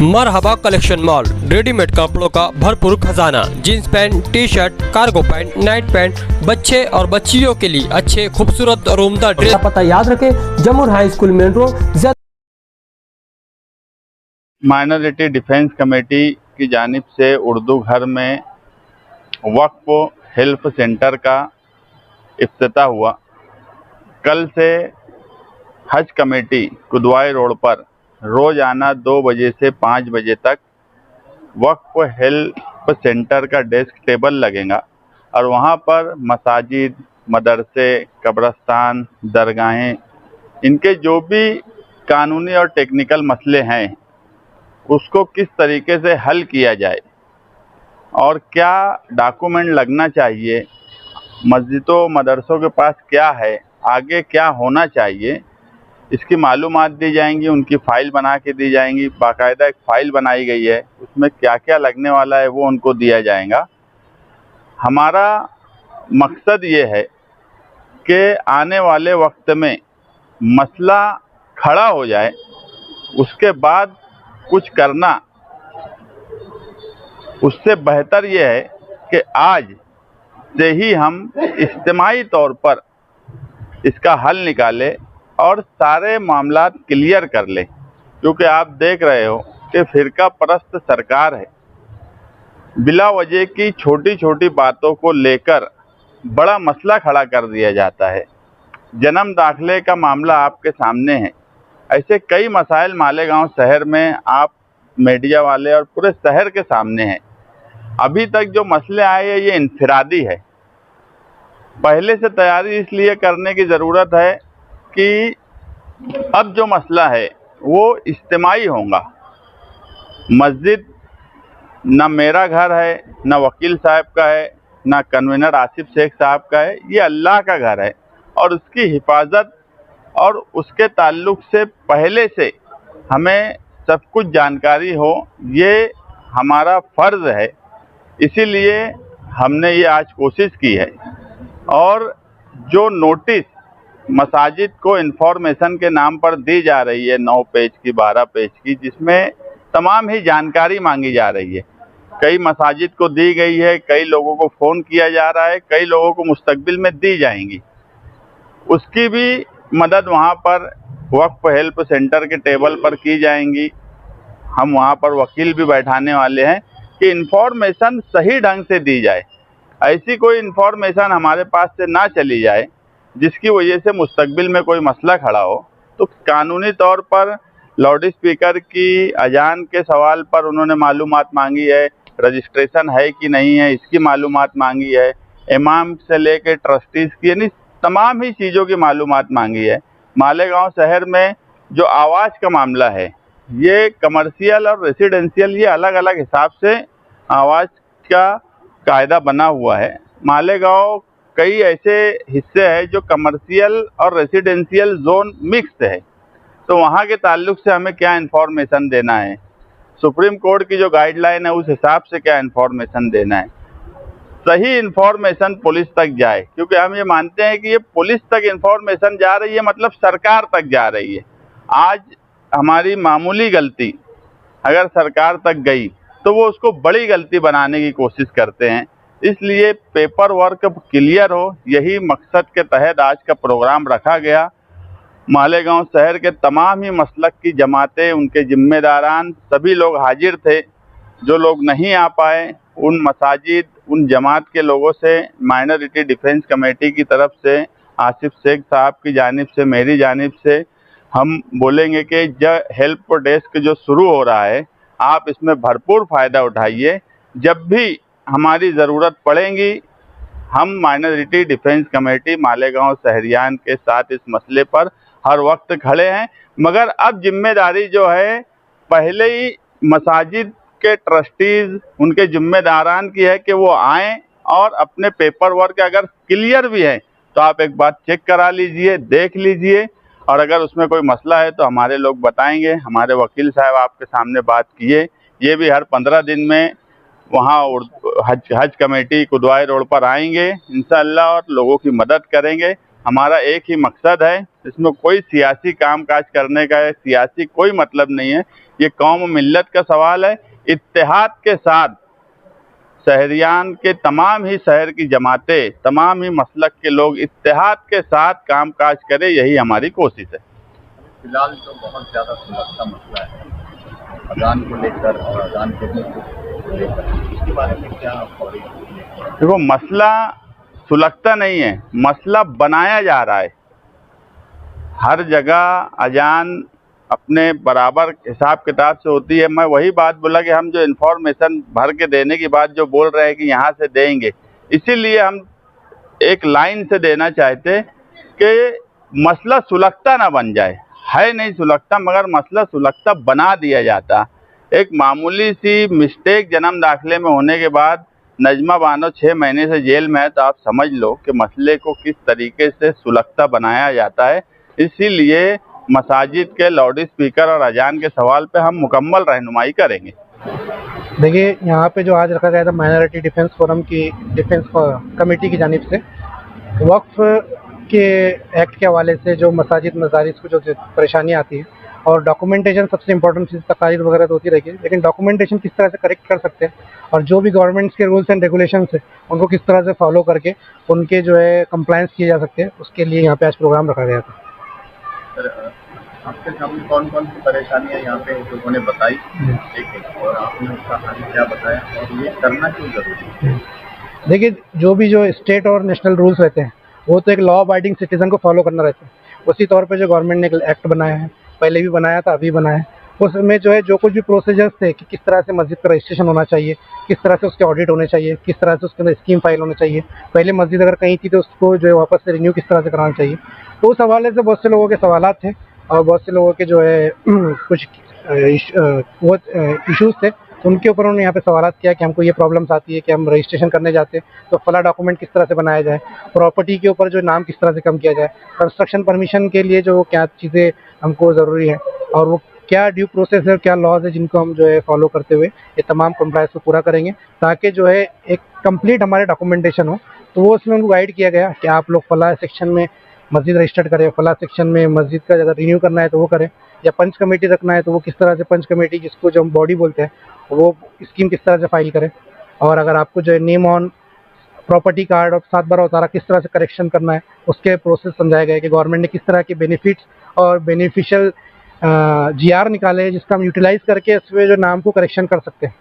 मरहबा collection mall, readymade कपड़ों का भरपूर खजाना। Jeans pant, T shirt, cargo pant, night pant, बच्चे और बच्चियों के लिए अच्छे खूबसूरत और उम्दा ड्रेस। पता याद रखें, जमुर high school main road. Minority defence committee की जानिब से उर्दू घर में वक्फ हेल्प सेंटर का इफ्तिताह हुआ। कल से हज कमेटी कुदवाई रोड पर रोजाना 2 बजे से 5 बजे तक वक्फ हेल्प सेंटर का डेस्क टेबल लगेगा और वहाँ पर मसाजिद, मदरसे, कब्रस्तान, दरगाहें, इनके जो भी कानूनी और टेक्निकल मसले हैं उसको किस तरीके से हल किया जाए और क्या डॉक्यूमेंट लगना चाहिए, मस्जिदों मदरसों के पास क्या है, आगे क्या होना चाहिए, इसकी मालूमात दी जाएंगी, उनकी फ़ाइल बना के दी जाएंगी। बाकायदा एक फ़ाइल बनाई गई है, उसमें क्या क्या लगने वाला है वो उनको दिया जाएगा। हमारा मकसद ये है कि आने वाले वक्त में मसला खड़ा हो जाए, उसके बाद कुछ करना, उससे बेहतर ये है कि आज से ही हम इज्तिमाई तौर पर इसका हल निकालें और सारे मामलात क्लियर कर लें। क्योंकि आप देख रहे हो कि फिरका परस्त सरकार है, बिला वजह की छोटी छोटी बातों को लेकर बड़ा मसला खड़ा कर दिया जाता है। जन्म दाखिले का मामला आपके सामने है, ऐसे कई मसाइल मालेगांव शहर में आप मीडिया वाले और पूरे शहर के सामने हैं। अभी तक जो मसले आए हैं ये इनफिरादी है। पहले से तैयारी इसलिए करने की ज़रूरत है कि अब जो मसला है वो इज्तिमाई होगा। मस्जिद न मेरा घर है, न वकील साहब का है, न कन्वीनर आसिफ शेख साहब का है, ये अल्लाह का घर है और उसकी हिफाजत और उसके ताल्लुक़ से पहले से हमें सब कुछ जानकारी हो, ये हमारा फ़र्ज़ है। इसीलिए हमने ये आज कोशिश की है। और जो नोटिस मसाजिद को इन्फॉर्मेशन के नाम पर दी जा रही है 9 पेज की, 12 पेज की, जिसमें तमाम ही जानकारी मांगी जा रही है, कई मसाजिद को दी गई है, कई लोगों को फ़ोन किया जा रहा है, कई लोगों को मुस्तकबिल में दी जाएंगी, उसकी भी मदद वहाँ पर वक्फ हेल्प सेंटर के टेबल पर की जाएंगी। हम वहाँ पर वकील भी बैठाने वाले हैं कि इन्फॉर्मेशन सही ढंग से दी जाए, ऐसी कोई इन्फॉर्मेशन हमारे पास से ना चली जाए जिसकी वजह से मुस्तकबिल में कोई मसला खड़ा हो। तो कानूनी तौर पर लाउड स्पीकर की अजान के सवाल पर उन्होंने मालूमात मांगी है, रजिस्ट्रेशन है कि नहीं है इसकी मालूमात मांगी है, इमाम से लेकर ट्रस्टीज़ की, यानी तमाम ही चीज़ों की मालूमात मांगी है। मालेगांव शहर में जो आवाज़ का मामला है, ये कमर्शियल और रेसिडेंशियल, ये अलग अलग हिसाब से आवाज़ का कायदा बना हुआ है। मालेगांव कई ऐसे हिस्से हैं जो कमर्शियल और रेसिडेंशियल जोन मिक्स है, तो वहाँ के ताल्लुक से हमें क्या इन्फॉर्मेशन देना है, सुप्रीम कोर्ट की जो गाइडलाइन है उस हिसाब से क्या इन्फॉर्मेशन देना है, सही इन्फॉर्मेशन पुलिस तक जाए। क्योंकि हम ये मानते हैं कि ये पुलिस तक इन्फॉर्मेशन जा रही है, मतलब सरकार तक जा रही है। आज हमारी मामूली गलती अगर सरकार तक गई तो वो उसको बड़ी गलती बनाने की कोशिश करते हैं। इसलिए पेपर वर्क क्लियर हो, यही मकसद के तहत आज का प्रोग्राम रखा गया। मालेगांव शहर के तमाम ही मसलक की जमातें, उनके जिम्मेदारान, सभी लोग हाजिर थे। जो लोग नहीं आ पाए उन मसाजिद, उन जमात के लोगों से माइनॉरिटी डिफेंस कमेटी की तरफ से, आसिफ शेख साहब की जानिब से, मेरी जानिब से हम बोलेंगे कि जो हेल्प डेस्क जो शुरू हो रहा है, आप इसमें भरपूर फ़ायदा उठाइए। जब भी हमारी ज़रूरत पड़ेगी हम माइनॉरिटी डिफेंस कमेटी मालेगांव शहरियान के साथ इस मसले पर हर वक्त खड़े हैं। मगर अब जिम्मेदारी जो है पहले ही मसाजिद के ट्रस्टीज़, उनके जिम्मेदारान की है कि वो आएँ और अपने पेपर वर्क अगर क्लियर भी है तो आप एक बार चेक करा लीजिए, देख लीजिए, और अगर उसमें कोई मसला है तो हमारे लोग बताएंगे। हमारे वकील साहब आपके सामने बात किए, ये भी हर 15 दिन में वहाँ हज कमेटी कुदवाई रोड पर आएंगे इंशाअल्लाह और लोगों की मदद करेंगे। हमारा एक ही मकसद है, इसमें कोई सियासी कामकाज करने का है, सियासी कोई मतलब नहीं है। ये कौम मिल्लत का सवाल है। इत्तेहाद के साथ शहरियान के तमाम ही शहर की जमातें, तमाम ही मसलक के लोग इत्तेहाद के साथ कामकाज करें, यही हमारी कोशिश है। फिलहाल तो बहुत ज़्यादा सुलगता मसला है अजान को लेकर और अजान को लेकर, इसके बारे में क्या फौरी? देखो, मसला सुलगता नहीं है, मसला बनाया जा रहा है। हर जगह अजान अपने बराबर हिसाब किताब से होती है। मैं वही बात बोला कि हम जो इन्फॉर्मेशन भर के देने की बात जो बोल रहे हैं कि यहाँ से देंगे, इसीलिए हम एक लाइन से देना चाहते कि मसला सुलगता ना बन जाए। है नहीं सुलगता, मगर मसला सुलगता बना दिया जाता। एक मामूली सी मिस्टेक जन्म दाखिले में होने के बाद नजमा बानो 6 महीने से जेल में है, तो आप समझ लो कि मसले को किस तरीके से सुलगता बनाया जाता है। इसीलिए मसाजिद के लाउड स्पीकर और अजान के सवाल पे हम मुकम्मल रहनुमाई करेंगे। देखिए, यहाँ पे जो आज रखा गया था माइनॉरिटी डिफेंस फोरम की डिफेंस कमेटी की जानिब से वक्फ के एक्ट के हवाले से जो मसाजिद मदारिस को जो परेशानी आती है, और डॉक्यूमेंटेशन सबसे इम्पोर्टेंट चीज़, तकारीर वगैरह तो होती रहेगी, लेकिन डॉक्यूमेंटेशन किस तरह से करेक्ट कर सकते हैं और जो भी गवर्नमेंट्स के रूल्स एंड रेगुलेशंस है उनको किस तरह से फॉलो करके उनके जो है कंप्लायंस किए जा सकते हैं, उसके लिए यहाँ पे आज प्रोग्राम रखा गया था। सर, आपके सामने कौन कौन सी परेशानियाँ यहाँ पे लोगों ने बताई, ठीक, और आपने उसका हल क्या बताया और ये करना क्यों जरूरी है? देखिए, जो भी जो स्टेट और नेशनल रूल्स रहते हैं वो तो एक लॉ अबाइडिंग सिटीजन को फॉलो करना रहता है। उसी तौर पे जो गवर्नमेंट ने एक एक्ट बनाया है, पहले भी बनाया था, अभी बनाया है, उसमें जो है जो कुछ भी प्रोसीजर्स थे कि किस तरह से मस्जिद का रजिस्ट्रेशन होना चाहिए, किस तरह से उसके ऑडिट होने चाहिए, किस तरह से उसके अंदर स्कीम फाइल होना चाहिए, पहले मस्जिद अगर कहीं थी तो उसको जो है वापस से रिन्यू किस तरह से कराना चाहिए, तो उस हवाले से बहुत से लोगों के सवालात थे और बहुत से लोगों के जो है कुछ वो इश्यूज़ थे, तो उनके ऊपर उन्होंने यहाँ पे सवालात किया कि हमको ये प्रॉब्लम्स आती है कि हम रजिस्ट्रेशन करने जाते हैं तो फला डॉक्यूमेंट किस तरह से बनाया जाए, प्रॉपर्टी के ऊपर जो नाम किस तरह से कम किया जाए, कंस्ट्रक्शन परमिशन के लिए जो क्या चीज़ें हमको ज़रूरी है और वो क्या ड्यू प्रोसेस है, क्या लॉज है जिनको हम जो है फॉलो करते हुए ये तमाम कंप्लायंस को पूरा करेंगे, ताकि जो है एक कंप्लीट हमारे डॉक्यूमेंटेशन हो। तो वो उसमें उनको गाइड किया गया कि आप लोग फला सेक्शन में मस्जिद रजिस्टर्ड करें, फला सेक्शन में मस्जिद का अगर रिन्यू करना है तो वो करें, या पंच कमेटी रखना है तो वो किस तरह से पंच कमेटी, जिसको जो हम बॉडी बोलते हैं, वो स्कीम किस तरह से फाइल करें, और अगर आपको जो है नेम ऑन प्रॉपर्टी कार्ड और 7/12 उतारा किस तरह से करेक्शन करना है, उसके प्रोसेस समझाया गया कि गवर्नमेंट ने किस तरह के बेनिफिट्स और बेनिफिशियल GR निकाले हैं जिसका हम यूटिलाइज करके इसमें जो नाम को करेक्शन कर सकते हैं।